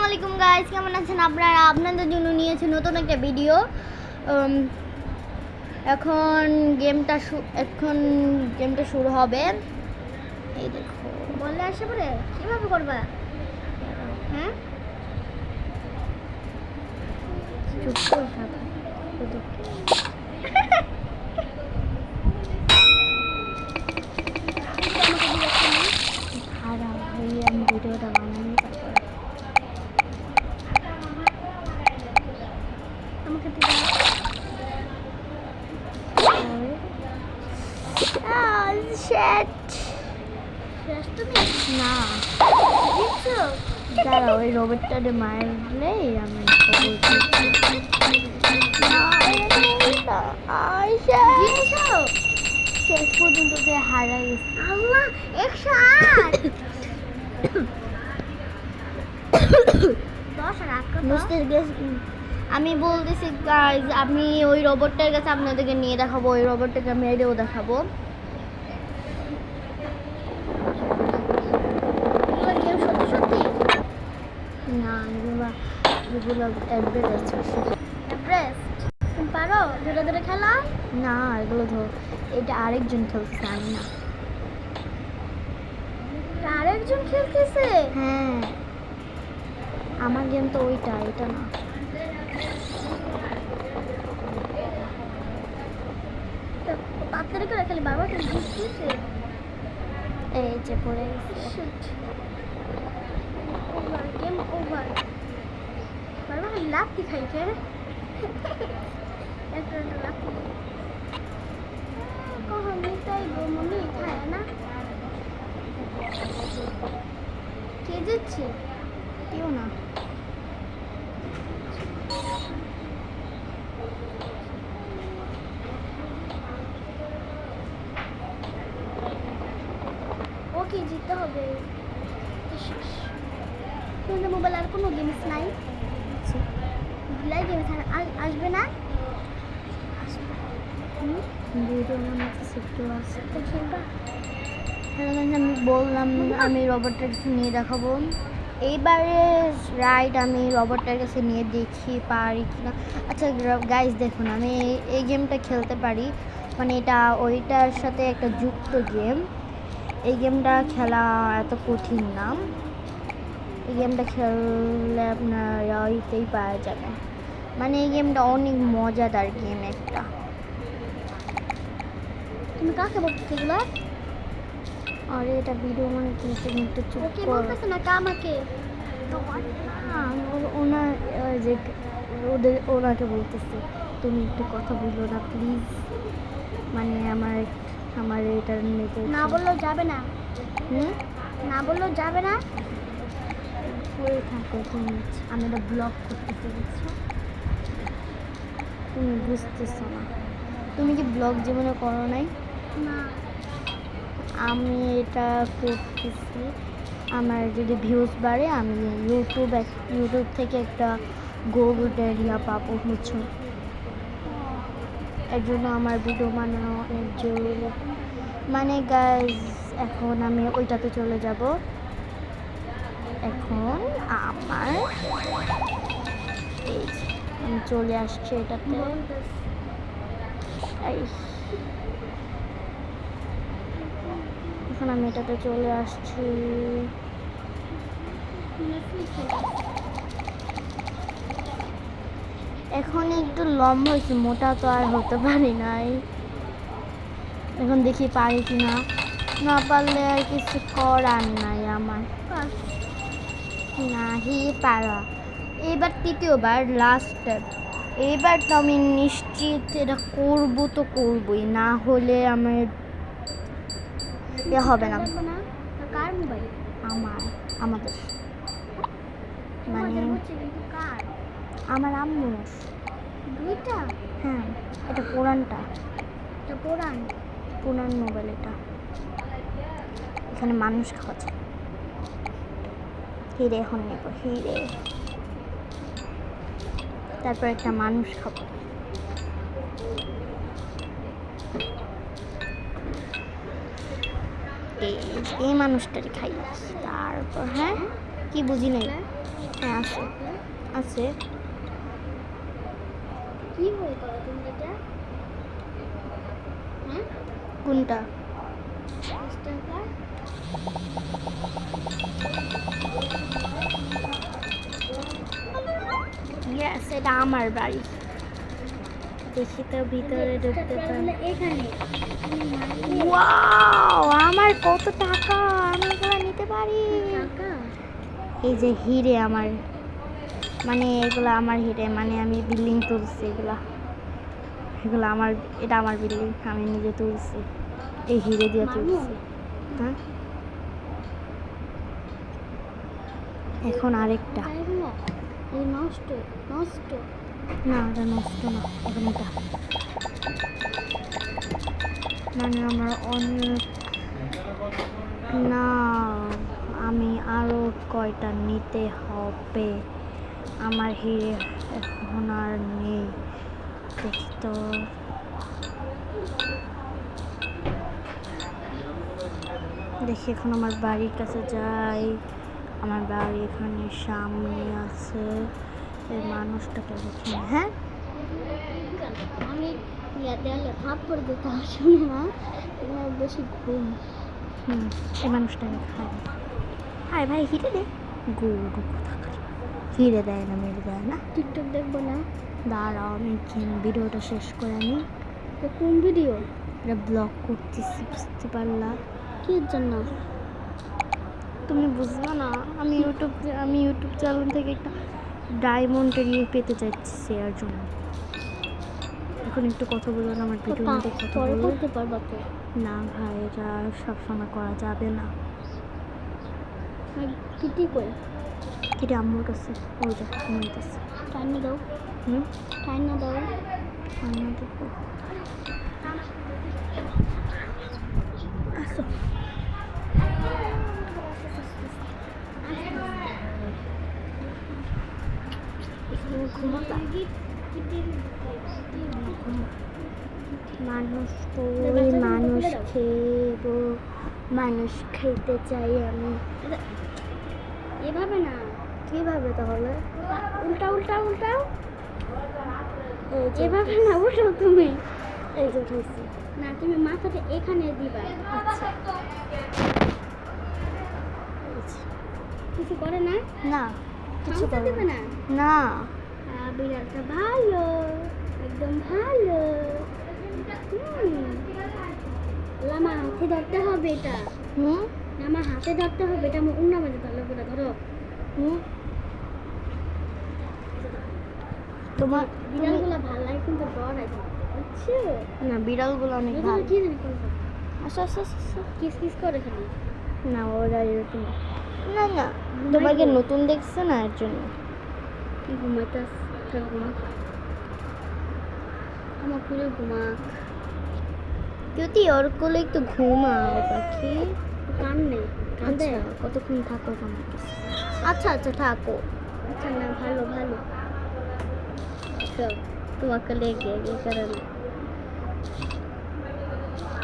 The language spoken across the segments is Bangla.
আলাইকুম গাইস, কেমন আছেন আপনারা? আপনাদের জন্য নিয়েছি নতুন একটা ভিডিও। এখন গেমটা শুরু হবে। এই দেখো, বললে আসে পরে কিভাবে করবা? হ্যাঁ, চুপ করে থাকো। খারাপ হয়ে আমি ভিডিওটা বানাই, তারপর আমাকে না দাঁড়া, ওই রোবটটারে মারলে আমি শেষ পর্যন্ত যে হারাই গেছে। আল্লাহ, 108 আমি বলতেছি গাইজ, আমি ওই রোবটটার কাছে আপনাদেরকে নিয়ে দেখাবো, ওই রোবটটাকে মেরেও দেখাবো। না, এগুলো এভারেস্ট পারো ধরে ধরে খেলা? না, এগুলো এটা আরেকজন খেলতেছে, আমি না। আরেকজন খেলতেছে? হ্যাঁ, আমার গেম তো ওইটা, এটা না। তাড়াতাড়ি করে খেলি, বারবার খেলতেছে। এই যে পড়ে গেছে, গেম ওভার। বারবার লাফি খাইছে, একটা লাফি কখনই তাই মনে খায় না। কে যাচ্ছে? কেউ না। ওকে জিততে হবে। তোমাদের মোবাইল আর কোনো গেমস নাই? গেমস আসবে না? আমি বললাম আমি রোবটটার কাছে নিয়ে দেখাবো। এইবারে রাইড আমি রোবটটার কাছে নিয়ে দেখি পারি কিনা। আচ্ছা গাইজ, দেখুন আমি এই গেমটা খেলতে পারি, মানে এটা ওইটার সাথে একটা যুক্ত গেম। এই গেমটা খেলা এত কঠিন না, এই গেমটা খেললে আপনার ওইতেই পাওয়া যাবে। মানে এই গেমটা অনেক মজাদার গেম একটা। তুমি কাকে বলতে এগুলো? আরে এটা ভিডিও মানে তুমি একটু চুপ করো। বলতেছ না কামাকে? ওনার যে ওনাকে বলতেছি, তুমি একটু কথা বলো না প্লিজ। মানে আমার এটার মেতে না বললেও যাবে না। না বললেও যাবে না। পড়ে থাকো তুমি, আমি এটা ব্লক করতে পেরেছি। তুমি বুঝতেছো না। তুমি কি ব্লগ জীবনে করো নাই? না, আমি এটা করতেছি। আমার যদি ভিউজ বাড়ে আমি ইউটিউব থেকে একটা গোল্ড এরিয়া পাবো, বুঝছো? এর জন্য আমার ভিডিও বানানো অনেক জরুরি। মানে গাইজ, এখন আমি ওইটাতে চলে যাব। এখন আমি চলে আসছি এটাতে। এখন আমি এটাতে চলে আসছি। এখন একটু লম্বা হয়েছে, মোটা তো আর হতে পারি নাই। এখন দেখি পারি কিনা, না পারলে আর কিছু করার নাই আমার। নাহি পারা। এবার তৃতীয়বার, লাস্ট। এবার তো আমি নিশ্চিত এটা করবো তো করবোই, না হলে আমার হবে না। কার মোবাইল? আমাদের মানে আমার আম্মুর দুইটা। হ্যাঁ, এটা পুরানটা, পুরান মোবাইল এটা। এখানে মানুষ খাওয়াচ্ছে। হিরে এখন নেব, হিরে, তারপর একটা মানুষ খাবো। এই মানুষটারই খাই। তারপর হ্যাঁ, কি বুঝি নাই। হ্যাঁ আছে আছে। কি বই করো তুমি এটা? হ্যাঁ কোনটা? স্টাম্পার ইয়েস, এটা আমার বাড়ি। দেখি তো ভিতরে ঢুকতে পারি। এখানে ওয়াও, আমার কত টাকা, আমি এগুলো নিতে পারি। টাকা এই যে হিরে আমার, মানে এগুলো আমার হিরে, মানে আমি বিল্ডিং তুলছি এগুলা, এগুলো আমার, এটা আমার বিল্ডিং, আমি নিজে তুলছি, এই হিরে দিয়ে তুলছি। হ্যাঁ, এখন আরেকটা। এই নষ্ট নষ্ট না, এটা নষ্ট না, এখন এটা, মানে আমার অনেক, না আমি আরো কয়টা নিতে হবে, আমার হিরে এখন আর নেই। দেখি তো, দেখি এখন আমার বাড়ির কাছে যাই। আমার বাড়ি এখানে সামনে আছে, এই মানুষটাকে দেখি। হ্যাঁ, আমি দেয়ালে থাপ্পড় দিতে আসলে না, এবার বেশি ঘুম। এই মানুষটাকে খাই। হাই ভাই, হিরে দে, গরু কোথাকার, হিরে দেয় না, মেরে দেয় না। টিকটক দেখবো না? দাঁড়াও, আমি ভিডিওটা শেষ করে আনি। কোন ভিডিও? এটা ব্লগ করতেছি, বুঝতে পারলা? কি জন্য? তুমি বুঝবে না, আমি ইউটিউব চ্যানেল থেকে একটা ডায়মন্ডের ইয়ে পেতে চাইছি, এর জন্য। এখন একটু কথা বলবো না, আমার ভিডিও মধ্যে কথা পরে বলবো করতে পারবা তো? না ভাই, এটা সবসময় করা যাবে না। কিটি কই? কিটি আম্মুর কাছে, ওই যা ঘুমাইতেছে। টাইনা দাও, টাইনা দাও। টাইনা দেবো, আসো। ঘুমাতা মানুষ তো, ওই মানুষ খেয়েবো, মানুষ খেতে চাই আমি। এভাবে না, কিভাবে তাহলে? উল্টা উল্টা উল্টাও। এই যে এভাবে না, উল্টাও তুমি। এই যে উঠেছি। না, তুমি মাথাটা এখানে দিবা। আচ্ছা, কিছু করে না? না কিছু মাথা করবে দেবে না? না। বিড়ালটা ভালো, একদম ভালো। লামা হাতে ধরতে হবে এটা। আমার হাতে ধরতে হবে এটা, আমার উন্না বাজে ভালো করে ধরো। তোমার বিড়ালগুলো ভালো লাগে কিন্তু বড় আছে, বুঝছো? না, বিড়ালগুলো অনেক ভালো। কি জানি করবো, আচ্ছা আচ্ছা আচ্ছা। কিস কিস করে খালি। না, ওরা এরকম না, না তোমাকে নতুন দেখছে না, এর জন্য। কি ঘুমাইতাস? ঘুমা, আমার পুরো ঘুমা। যদি ওর কোলে একটু ঘুমাও পাখি। কান নেই, কান্দে। আচ্ছা, কতক্ষণ থাকো আমার কাছে? আচ্ছা আচ্ছা, থাকো। আচ্ছা না, ভালো ভালো। তোমাকে লেগে এই কারণে।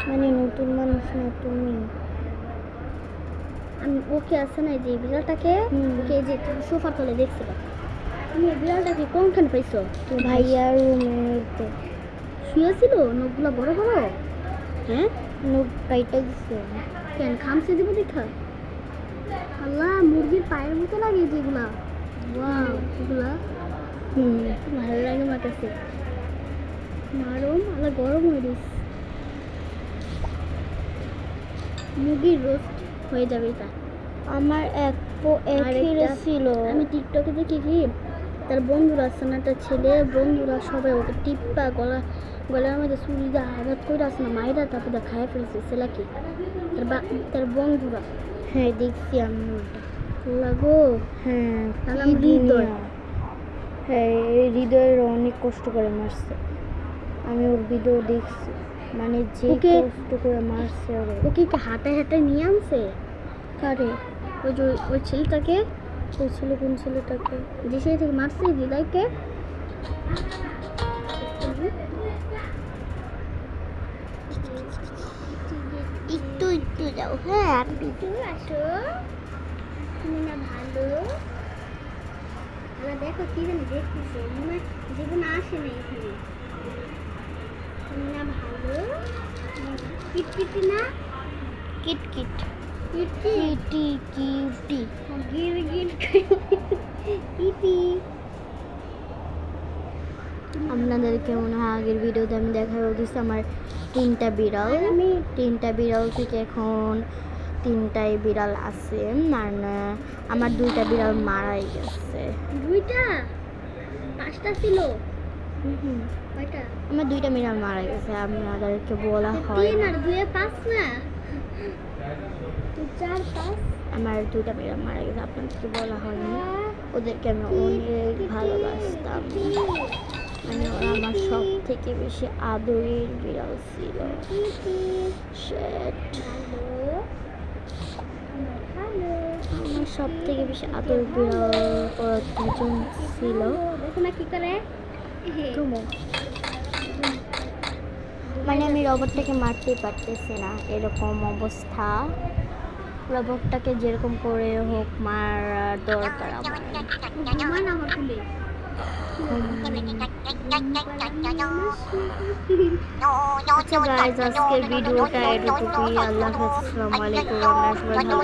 মানে নতুন মানুষ না তুমি? আমি ওকে আছে না, যে বিড়ালটাকে, ওকে যে সোফার তলে দেখছিল, তুমি এই বিড়ালটাকে কোনখানে পাইছো? তো ভাইয়ার রুমে তো শুয়েছিল, নখগুলো বড় বড়। হ্যাঁ, নখ কাইটা দিছে। কেন খামছে দিব দেখা? আল্লাহ, মুরগির পায়ের মতো লাগে যেগুলা। ওয়াও, এগুলা ভালো লাগে আমার কাছে। নরম, আল্লাহ গরম হয়ে গেছে। মুরগির রোস্ট হয়ে যাবে এটা। আমার এক হিরে ছিল। আমি টিকটকে দেখি কি, তার বন্ধুরা আছে না, তার ছেলে বন্ধুরা সবাই ওকে টিপ্পা গলার মধ্যে ছুরি দিয়ে আঘাত করে আসে না, মায়েরা তারপরে খাইয়ে ফেলছে ছেলেকে, তার বন্ধুরা। হ্যাঁ, দেখছি আমি ওটা। লাগো। হ্যাঁ, নাম হৃদয়। হ্যাঁ, এই হৃদয়ের অনেক কষ্ট করে মারছে, আমি ওর ভিডিও দেখছি, মানে যে কষ্ট করে মারছে ওরে। ওকে কি হাঁটায় হাঁটায় নিয়ে আনছে? কারে? ওই যে ওই ছেলেটাকে। ওই ছেলে? কোন ছেলেটাকে? যে ছেলেটাকে মারছে, হৃদয়কে। একটু একটু যাও। হ্যাঁ, একটু আসো, তুমি না ভালো। দেখো কি জানি দেখতেছে মনে হয় জীবনে আসে না এখানে না ভালো কিটকিটি না কিটকিট কিটকি কিটি কিউটি গির গির কিটি আপনাদেরকে মনে হয় আগের ভিডিওতে আমি দেখা দিচ্ছি আমার 3টা বিড়াল। আমি 3টা বিড়াল থেকে এখন 3টাই বিড়াল আছে আর আমার 2টা বিড়াল মারাই গেছে। 2টা 5টা ছিল কয়টা আমার 2টা বিড়াল মারা গেছে, আপনাদেরকে বলা হয় 3 না। আর 2 5 না 4 5 আমার 2টা বিড়াল মারা গেছে, আপনাদেরকে বলা হয়নি। ওদেরকে আমি অনেক ভালোবাসতাম, মানে ওরা আমার সব থেকে বেশি আদরের বিড়াল ছিল। Shit. আমার সব থেকে বেশি আদরের বিড়াল ওরা 2জন ছিল। দেখো না কি করে তুমো মানে আমি রবটটাকে মারতেই পারতেছি না, এরকম অবস্থা। রবটটাকে যেরকম করে হোক মারার দরকার আমার। ঘুমান আমার কুলে আচ্ছা গাইজ, আজকের ভিডিওটা এটুকুই। আল্লাহ হাফেজ, আসসালামু আলাইকুম। আপনারা সবাই ভালো